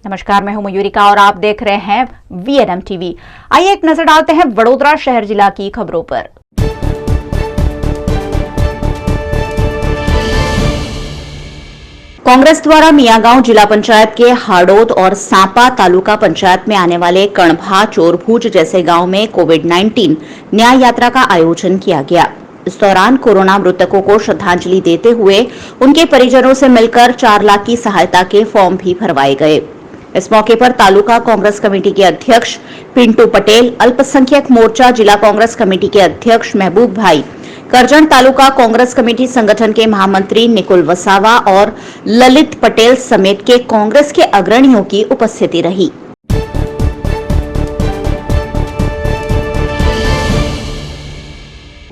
नमस्कार, मैं हूं मयूरिका और आप देख रहे हैं VNM टीवी। आइए एक नजर डालते हैं वडोदरा शहर जिला की खबरों पर। कांग्रेस द्वारा मियागांव जिला पंचायत के हाड़ौद और सांपा तालुका पंचायत में आने वाले कणभा, चोरभूज जैसे गांव में कोविड-19 न्याय यात्रा का आयोजन किया गया। इस दौरान कोरोना मृतकों को श्रद्धांजलि देते हुए उनके परिजनों से मिलकर 4 लाख की सहायता के फॉर्म भी भरवाए गए। इस मौके पर तालुका कांग्रेस कमेटी के अध्यक्ष पिंटू पटेल, अल्पसंख्यक मोर्चा जिला कांग्रेस कमेटी के अध्यक्ष महबूब भाई, करजन तालुका कांग्रेस कमेटी संगठन के महामंत्री निकुल वसावा और ललित पटेल समेत के कांग्रेस के अग्रणियों की उपस्थिति रही।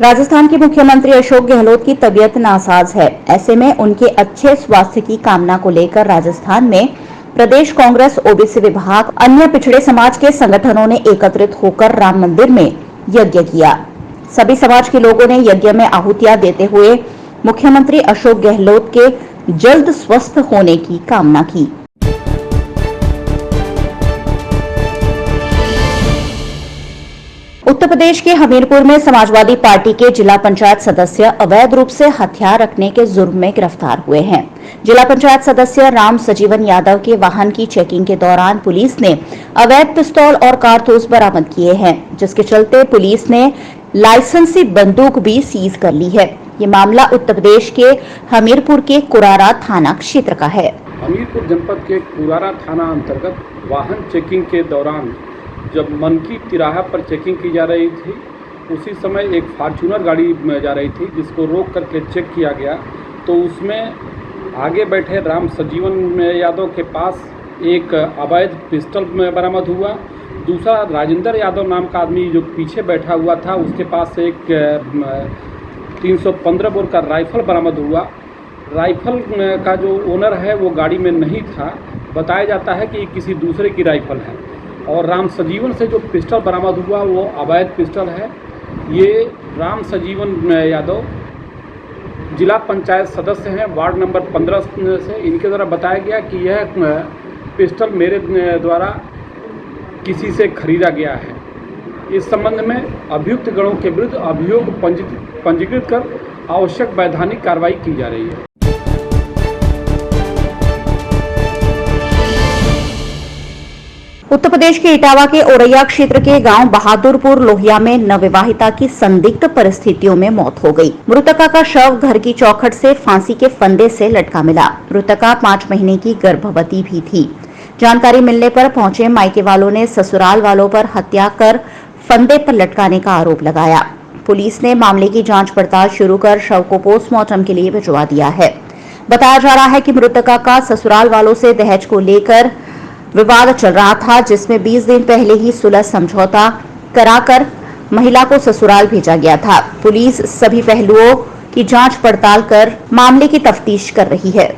राजस्थान के मुख्यमंत्री अशोक गहलोत की तबीयत नासाज है। ऐसे में उनके अच्छे स्वास्थ्य की कामना को लेकर राजस्थान में प्रदेश कांग्रेस, ओबीसी विभाग, अन्य पिछड़े समाज के संगठनों ने एकत्रित होकर राम मंदिर में यज्ञ किया। सभी समाज के लोगों ने यज्ञ में आहुतियां देते हुए मुख्यमंत्री अशोक गहलोत के जल्द स्वस्थ होने की कामना की। उत्तर प्रदेश के हमीरपुर में समाजवादी पार्टी के जिला पंचायत सदस्य अवैध रूप से हथियार रखने के जुर्म में गिरफ्तार हुए हैं। जिला पंचायत सदस्य राम सजीवन यादव के वाहन की चेकिंग के दौरान पुलिस ने अवैध पिस्तौल और कारतूस बरामद किए हैं, जिसके चलते पुलिस ने लाइसेंसी बंदूक भी सीज कर ली है। ये मामला उत्तर प्रदेश के हमीरपुर के कुरारा थाना क्षेत्र का है। हमीरपुर जनपद के कुरारा थाना अंतर्गत वाहन चेकिंग के दौरान जब मनकी तिराहा पर चेकिंग की जा रही थी, उसी समय एक फॉर्च्यूनर गाड़ी जा रही थी जिसको रोक करके चेक किया गया, तो उसमें आगे बैठे राम सजीवन यादव के पास एक अवैध पिस्टल बरामद हुआ। दूसरा राजेंद्र यादव नाम का आदमी जो पीछे बैठा हुआ था, उसके पास एक 315 बोर का राइफल बरामद हुआ। राइफल का जो ओनर है वो गाड़ी में नहीं था, बताया जाता है कि किसी दूसरे की राइफल है। और राम सजीवन से जो पिस्टल बरामद हुआ वो अवैध पिस्टल है। ये राम सजीवन यादव जिला पंचायत सदस्य हैं, वार्ड नंबर 15 से। इनके द्वारा बताया गया कि यह पिस्टल मेरे द्वारा किसी से खरीदा गया है। इस संबंध में अभियुक्त गणों के विरुद्ध अभियोग पंजीकृत कर आवश्यक वैधानिक कार्रवाई की जा रही है। उत्तर प्रदेश के इटावा के औरैया क्षेत्र के गांव बहादुरपुर लोहिया में नवविवाहिता की संदिग्ध परिस्थितियों में मौत हो गई। मृतका का शव घर की चौखट से फांसी के फंदे से लटका मिला। मृतका 5 महीने की गर्भवती भी थी। जानकारी मिलने पर पहुंचे मायके वालों ने ससुराल वालों पर हत्या कर फंदे पर लटकाने का आरोप लगाया। पुलिस ने मामले की जांच पड़ताल शुरू कर शव को पोस्टमार्टम के लिए भिजवा दिया है। बताया जा रहा है कि मृतका का ससुराल वालों से दहेज को लेकर विवाद चल रहा था, जिसमें 20 दिन पहले ही सुलह समझौता कराकर महिला को ससुराल भेजा गया था। पुलिस सभी पहलुओं की जांच पड़ताल कर मामले की तफ्तीश कर रही है।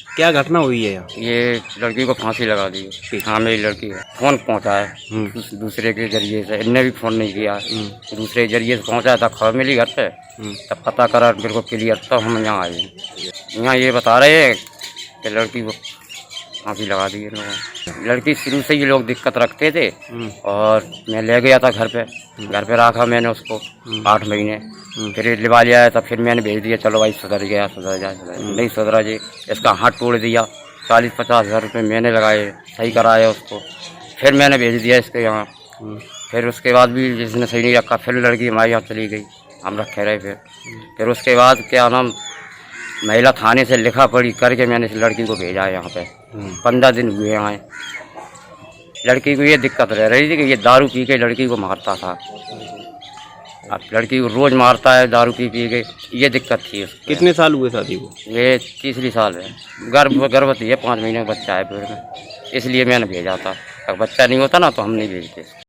क्या घटना हुई है यहाँ? ये लड़की को फांसी लगा दी। हाँ, मेरी लड़की है। फोन पहुँचा है दूसरे के जरिए से, इनने भी फोन नहीं किया। दूसरे जरिए से पहुँचा था, खबर मिली घर पे, तब पता करा बिल्कुल क्लियर, तब हम यहाँ आए। यहाँ ये बता रहे हैं कि लड़की को फांसी लगा दी लोगों। लड़की शुरू से ये लोग दिक्कत रखते थे और मैं ले गया था घर पे रखा मैंने उसको 8 महीने। फिर लिवा लिया तब फिर मैंने भेज दिया, चलो भाई सुधर गया, सुधर जाए। नहीं सुधरा जी, इसका हाथ तोड़ दिया। 40-50 हज़ार रुपये मैंने लगाए, सही कराया उसको। फिर मैंने भेज दिया इसके यहाँ। फिर उसके बाद भी जिसने सही नहीं रखा, फिर लड़की हमारे यहाँ चली गई, हम रखे रहे। फिर उसके बाद क्या नाम, महिला थाने से लिखा पढ़ी करके मैंने इस लड़की को भेजा यहाँ पे। 15 दिन हुए यहाँ। लड़की को ये दिक्कत रह रही थी कि ये दारू पी के लड़की को मारता था। अब लड़की को रोज मारता है दारू पी के, ये दिक्कत थी उसको। कितने साल हुए शादी को? ये 3री साल है। गर्भवती है, 5 महीने का बच्चा है पेट में, इसलिए मैंने भेजा था। अगर बच्चा नहीं होता ना तो हम नहीं भेजते।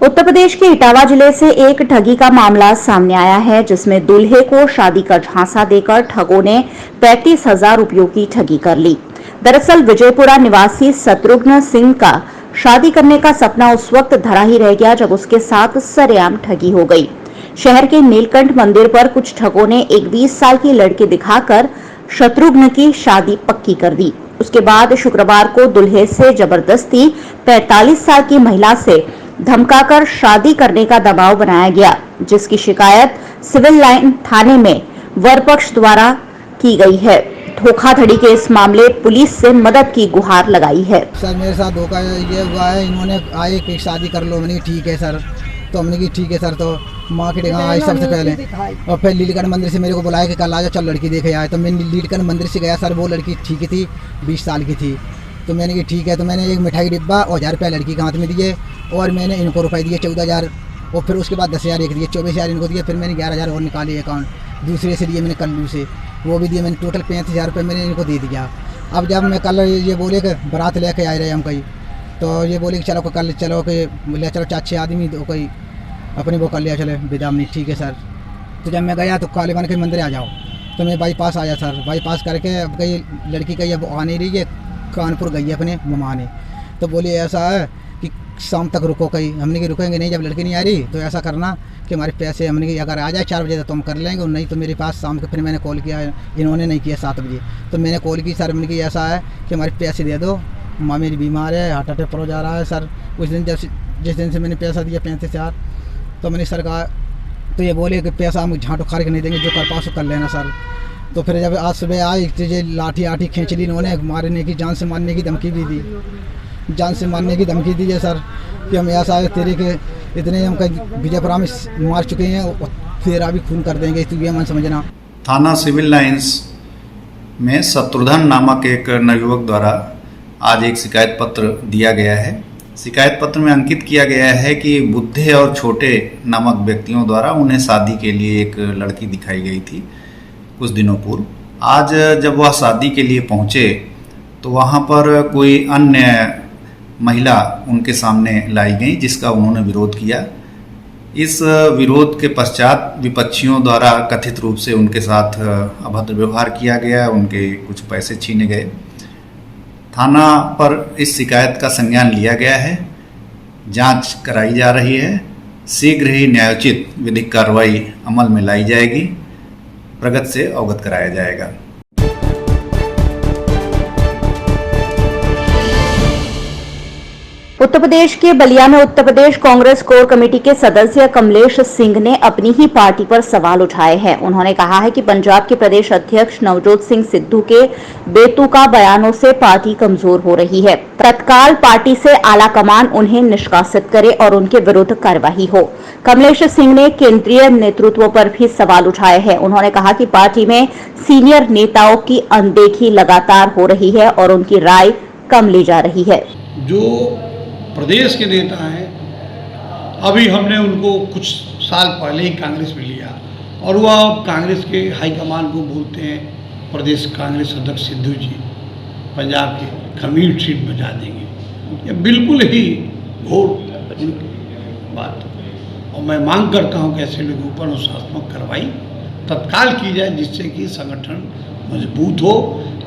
उत्तर प्रदेश के इटावा जिले से एक ठगी का मामला सामने आया है, जिसमें दूल्हे को शादी का झांसा देकर ठगों ने 35,000 रुपयों की ठगी कर ली। दरअसल विजयपुरा निवासी शत्रुघ्न सिंह का शादी करने का सपना उस वक्त धरा ही रह गया जब उसके साथ सरेआम ठगी हो गई। शहर के नीलकंठ मंदिर पर कुछ ठगों ने एक 20 साल की लड़की दिखाकर शत्रुघ्न की शादी पक्की कर दी। उसके बाद शुक्रवार को दुल्हे से जबरदस्ती 45 साल की महिला से धमकाकर शादी करने का दबाव बनाया गया, जिसकी शिकायत सिविल लाइन थाने में वर पक्ष द्वारा की गई है। धोखाधड़ी के इस मामले पुलिस से मदद की गुहार लगाई है। सर मेरे साथ धोखा ये हुआ है, इन्होंने आए कि शादी कर लो, मैंने ठीक है सर, तो हमने की ठीक है सर, तो मार्केटिंग आई सबसे पहले, और फिर लीलकंठ मंदिर से मेरे को बुलाया कि कल आ जा, चल लड़की देखे आए। तो मैं लीलकंठ मंदिर से गया सर, वो लड़की ठीक थी, 20 साल की थी, तो मैंने की ठीक है, तो मैंने एक मिठाई डिब्बा और 1000 रुपये लड़की के हाथ में दिए, और मैंने इनको रुपये दिए 14,000, और फिर उसके बाद 10,000 एक दिए, 24,000 इनको दिए, फिर मैंने 11,000 और निकाले अकाउंट दूसरे से दिए, मैंने कल्लू से वो भी दिए, मैंने टोटल 35,000 रुपये मैंने इनको दे दिया। अब जब मैं कल ये बोले कि बारात लेके आए रहे हम कहीं, तो ये बोले कि चलो कल चलो कि ले चलो 4-6 आदमी तो कोई अपने वो कर लिया, चले विदा में, ठीक है सर। तो जब मैं गया तो कालीबान के मंदिर आ जाओ, तो मैं बाईपास आया सर, बाईपास करके अब कहीं लड़की कहीं अब आ नहीं रही है, कानपुर गई है अपने ममाने, तो बोली ऐसा है कि शाम तक रुको कहीं, हमने कि रुकेंगे नहीं, जब लड़की नहीं आ रही तो ऐसा करना कि हमारे पैसे, हमने कि अगर आ जाए 4 बजे तो हम कर लेंगे, और नहीं तो मेरे पास शाम को। फिर मैंने कॉल किया, इन्होंने नहीं किया 7 बजे, तो मैंने कॉल की सर, मैंने कि ऐसा है कि हमारे पैसे दे दो, माँ मेरी बीमार है, हार्ट अटैक पर जा रहा है सर। उस दिन जिस दिन से मैंने पैसा दिया 35,000, तो मैंने सर कहा, तो ये बोले कि पैसा हम झाँटो खार के नहीं देंगे, जो कर पाओ कर लेना सर। तो फिर जब आज सुबह आई तो ये लाठी आठी खींच ली इन्होंने, मारने की, जान से मारने की धमकी भी दी, जान से मारने की धमकी दी है सर, कि हम ऐसा है तेरे के इतने हम कहीं विजयपुरा में मार चुके हैं, और तेरा भी खून कर देंगे, तू ये मन समझना। थाना सिविल लाइंस में शत्रुघ्न नामक एक नवयुवक द्वारा आज एक शिकायत पत्र दिया गया है। शिकायत पत्र में अंकित किया गया है कि बुद्धे और छोटे नामक व्यक्तियों द्वारा उन्हें शादी के लिए एक लड़की दिखाई गई थी कुछ दिनों पूर्व। आज जब वह शादी के लिए पहुंचे तो वहां पर कोई अन्य महिला उनके सामने लाई गई, जिसका उन्होंने विरोध किया। इस विरोध के पश्चात विपक्षियों द्वारा कथित रूप से उनके साथ अभद्र व्यवहार किया गया, उनके कुछ पैसे छीने गए। थाना पर इस शिकायत का संज्ञान लिया गया है, जांच कराई जा रही है, शीघ्र ही न्यायोचित विधिक कार्रवाई अमल में लाई जाएगी, प्रगति से अवगत कराया जाएगा। उत्तर प्रदेश के बलिया में उत्तर प्रदेश कांग्रेस कोर कमेटी के सदस्य कमलेश सिंह ने अपनी ही पार्टी पर सवाल उठाए हैं। उन्होंने कहा है कि पंजाब के प्रदेश अध्यक्ष नवजोत सिंह सिद्धू के बेतुका बयानों से पार्टी कमजोर हो रही है। तत्काल पार्टी से आलाकमान उन्हें निष्कासित करे और उनके विरुद्ध कार्रवाई हो। कमलेश सिंह ने केंद्रीय नेतृत्व पर भी सवाल उठाए हैं। उन्होंने कहा कि पार्टी में सीनियर नेताओं की अनदेखी लगातार हो रही है और उनकी राय कम ली जा रही है। जो प्रदेश के नेता हैं, अभी हमने उनको कुछ साल पहले ही कांग्रेस में लिया, और वह अब कांग्रेस के हाईकमान को बोलते हैं प्रदेश कांग्रेस अध्यक्ष सिद्धू जी पंजाब के खमीर सीट बचा देंगे। ये बिल्कुल ही घोर बात, और मैं मांग करता हूं कि ऐसे लोगों पर अनुशासनात्मक कार्रवाई तत्काल की जाए, जिससे कि संगठन मजबूत हो,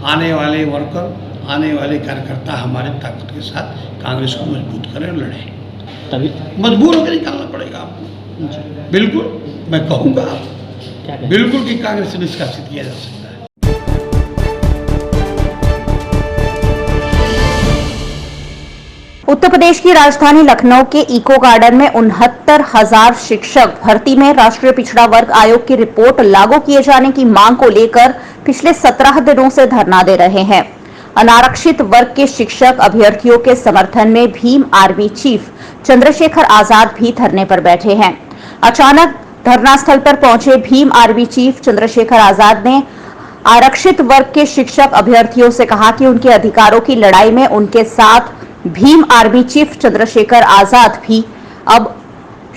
आने वाले वर्कर, आने वाले कार्यकर्ता हमारे ताकत के साथ कांग्रेस को मजबूत करें, लड़ें। तभी मजबूर होकर निकालना पड़ेगा आपको। बिल्कुल मैं कहूँगा बिल्कुल कि कांग्रेस से निष्कासित किया जा सकता है। उत्तर प्रदेश की राजधानी लखनऊ के इको गार्डन में 69,000 शिक्षक भर्ती में राष्ट्रीय पिछड़ा वर्ग आयोग की रिपोर्ट लागू किए जाने की मांग को लेकर पिछले 17 दिनों से धरना दे रहे हैं। अनारक्षित वर्ग के शिक्षक अभ्यर्थियों के समर्थन में भीम आर्मी चीफ चंद्रशेखर आजाद भी धरने पर बैठे हैं। अचानक धरना स्थल पर पहुंचे भीम आर्मी चीफ चंद्रशेखर आजाद ने आरक्षित वर्ग के शिक्षक अभ्यर्थियों से कहा कि उनके अधिकारों की लड़ाई में उनके साथ भीम आर्मी चीफ चंद्रशेखर आजाद भी अब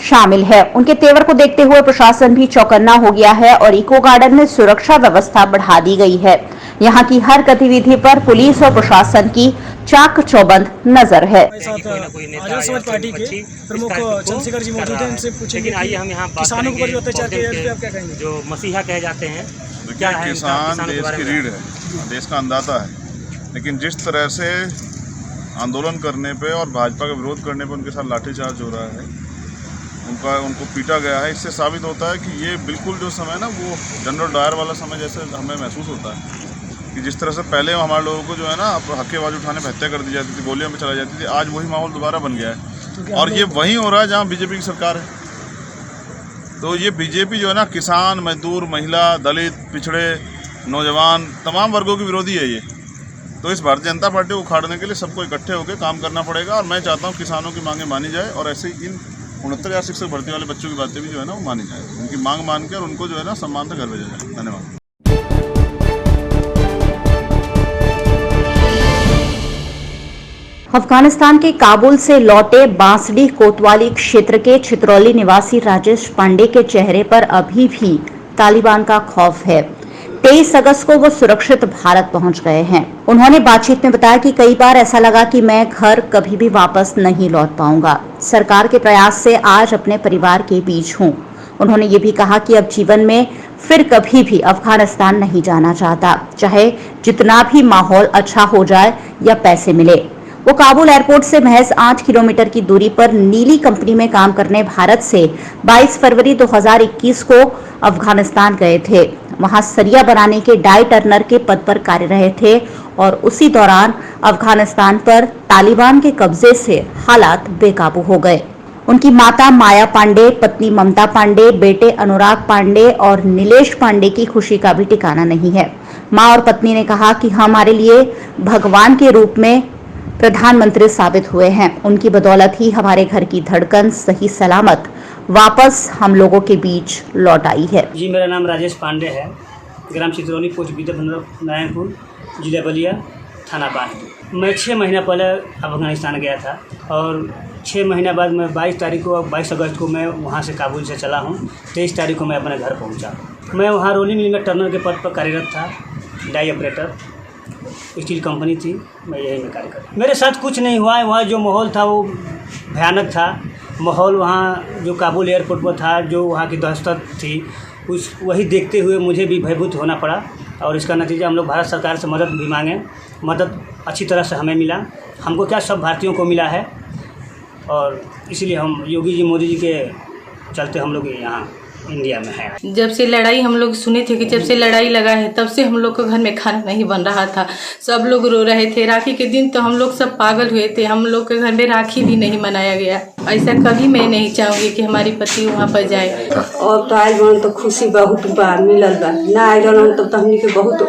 शामिल है। उनके तेवर को देखते हुए प्रशासन भी चौकन्ना हो गया है और इको गार्डन में सुरक्षा व्यवस्था बढ़ा दी गई है। यहाँ की हर गतिविधि पर पुलिस और प्रशासन की चाक चौबंद नजर है। आजाद समाज पार्टी के प्रमुख चंद्रशेखर जी मौजूद हैं, उनसे पूछेंगे कि हम यहाँ किसानों को जो अत्याचार किया जाता है, आप क्या कहेंगे? जो मसीहा कहे जाते हैं, क्या है? किसान देश की रीढ़ है, देश का अन्नदाता है, लेकिन जिस तरह से आंदोलन करने पे और भाजपा का विरोध करने पे उनके साथ लाठीचार्ज हो रहा है, उनको पीटा गया है। इससे साबित होता है कि ये बिल्कुल जो समय ना वो जनरल डायर वाला समय जैसे हमें महसूस होता है कि जिस तरह से पहले हमारे लोगों को जो है ना हक्केबाजी उठाने पर हत्या कर दी जाती थी, गोलियों में चलाई जाती थी, आज वही माहौल दोबारा बन गया है। और ये वहीं हो रहा है जहाँ बीजेपी की सरकार है। तो ये बीजेपी जो है ना किसान, मजदूर, महिला, दलित, पिछड़े, नौजवान, तमाम वर्गों की विरोधी है ये। तो इस भारतीय जनता पार्टी को उखाड़ने के लिए सबको इकट्ठे होकर काम करना पड़ेगा। और मैं चाहता हूँ किसानों की मांगें मानी जाए और ऐसे ही इन 69,000 शिक्षक भर्ती वाले बच्चों की बातें भी जो है ना वो मानी जाए, उनकी मांग मान के और उनको जो है ना सम्मान से घर भेजा जाए। धन्यवाद। अफगानिस्तान के काबुल से लौटे बांसडी कोतवाली क्षेत्र के छितरौली निवासी राजेश पांडे के चेहरे पर अभी भी तालिबान का खौफ है। 23 अगस्त को वो सुरक्षित भारत पहुंच गए हैं। उन्होंने बातचीत में बताया कि कई बार ऐसा लगा कि मैं घर कभी भी वापस नहीं लौट पाऊंगा। सरकार के प्रयास से आज अपने परिवार के बीच हूं। उन्होंने ये भी कहा कि अब जीवन में फिर कभी भी अफगानिस्तान नहीं जाना चाहता, चाहे जितना भी माहौल अच्छा हो जाए या पैसे मिले। वो काबुल एयरपोर्ट से महज 8 किलोमीटर की दूरी पर नीली कंपनी में काम करने भारत से 22 फरवरी 2021 को अफगानिस्तान गए थे। वहां सरिया बनाने के डाई टर्नर के पद पर कार्य रहे थे और उसी दौरान अफगानिस्तान पर तालिबान के कब्जे से हालात बेकाबू हो गए। उनकी माता माया पांडे, पत्नी ममता पांडे, बेटे अनुराग पांडे और नीलेश पांडे की खुशी का भी ठिकाना नहीं है। मां और पत्नी ने कहा कि हमारे लिए भगवान के रूप में प्रधानमंत्री साबित हुए हैं। उनकी बदौलत ही हमारे घर की धड़कन सही सलामत वापस हम लोगों के बीच लौट आई है। जी, मेरा नाम राजेश पांडे है, ग्राम चितरौली, पोस्ट विद्यापति नारायणपुर, जिला बलिया, थाना बांध। मैं 6 महीना पहले अफगानिस्तान गया था और 6 महीना बाद मैं 22 अगस्त को मैं वहाँ से काबुल से चला हूँ। 23 तारीख को मैं अपने घर पहुँचा। मैं वहाँ रोलिंग मिल में टर्नर के पद पर कार्यरत था, डाई ऑपरेटर, स्टील कंपनी थी, मैं यही में कार्य करता। मेरे साथ कुछ नहीं हुआ है। वहाँ जो माहौल था वो भयानक था। माहौल वहाँ जो काबुल एयरपोर्ट पर था, जो वहाँ की दहशत थी, उस वही देखते हुए मुझे भी भयभीत होना पड़ा और इसका नतीजा हम लोग भारत सरकार से मदद भी मांगे। मदद अच्छी तरह से हमें मिला, हमको क्या सब भारतीयों को मिला है और इसीलिए हम योगी जी, मोदी जी के चलते हम लोग यहाँ इंडिया में है। जब से लड़ाई हम लोग सुने थे कि जब से लड़ाई लगा है तब से हम लोग को घर में खाना नहीं बन रहा था। सब लोग रो रहे थे। राखी के दिन तो हम लोग सब पागल हुए थे। हम लोग के घर में राखी भी नहीं मनाया गया। ऐसा कभी मैं नहीं चाहूँगी कि हमारी पति वहाँ पर जाए। और तो आए बन तो खुशी बहुत बा मिलल बा, ना आए रहन तब तो हमनी के बहुत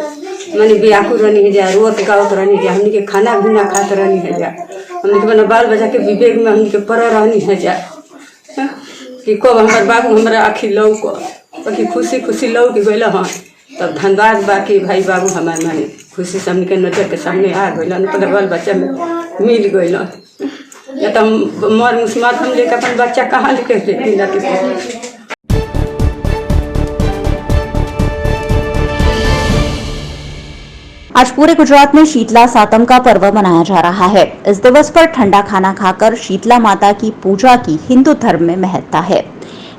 माने व्याकुल रहनी है जा, रोत गावत रहनी है, हमनी के खाना भी ना खाते रहनी है जा, हमनी के बना बाल बच्चा के विवेक में हमनी के पर रहनी है जा कि कब हमारे बाबू हमारा आखिर लौ को बाकी खुशी खुशी लौ के गल। हाँ, तब धन्यवाद बाकी भाई बाबू हमारे माने खुशी से हमने के नजर के सामने आ गए, तो बाल बच्चा में मिल गए। या तो मर मुस्मात हम लेकर अपन बच्चा कहाँ लेके देते। आज पूरे गुजरात में शीतला सातम का पर्व मनाया जा रहा है। इस दिवस पर ठंडा खाना खाकर शीतला माता की पूजा की हिंदू धर्म में महत्ता है।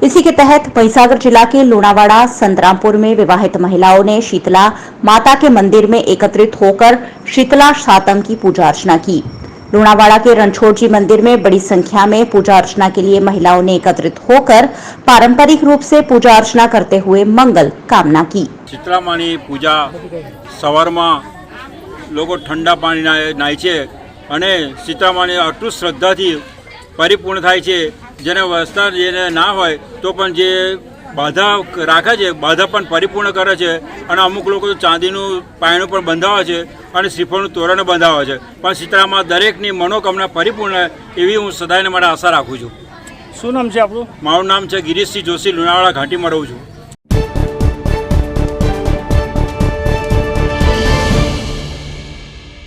इसी के तहत महिसागर जिला के लुणावाड़ा संतरामपुर में विवाहित महिलाओं ने शीतला माता के मंदिर में एकत्रित होकर शीतला सातम की पूजा अर्चना की। लुणावाड़ा के रणछोड़ जी मंदिर में बड़ी संख्या में पूजा अर्चना के लिए महिलाओं ने एकत्रित होकर पारंपरिक रूप से पूजा अर्चना करते हुए मंगल कामना की। शीतला मानी पूजा સવારમાં લોકો ઠંડા પાણી નાય છે અને સીતામાની આટલું શ્રદ્ધાથી પરિપૂર્ણ થાય છે, જેને વસ્તા જેને ના હોય તો પણ જે બાધા રાખે છે બાધા પણ પરિપૂર્ણ કરે છે અને અમુક લોકો તો ચાંદીનું પાયણું પણ બંધાવે છે અને શ્રીફળનું તોરણ બંધાવે છે, પણ સીતારામમાં દરેકની મનોકામના પરિપૂર્ણ એવી હું સદાયને માટે આશા રાખું છું। શું નામ છે આપણું? મારું નામ છે ગિરીશસિંહ જોશી, લુણાવાડા ઘાટીમાં રહું છું।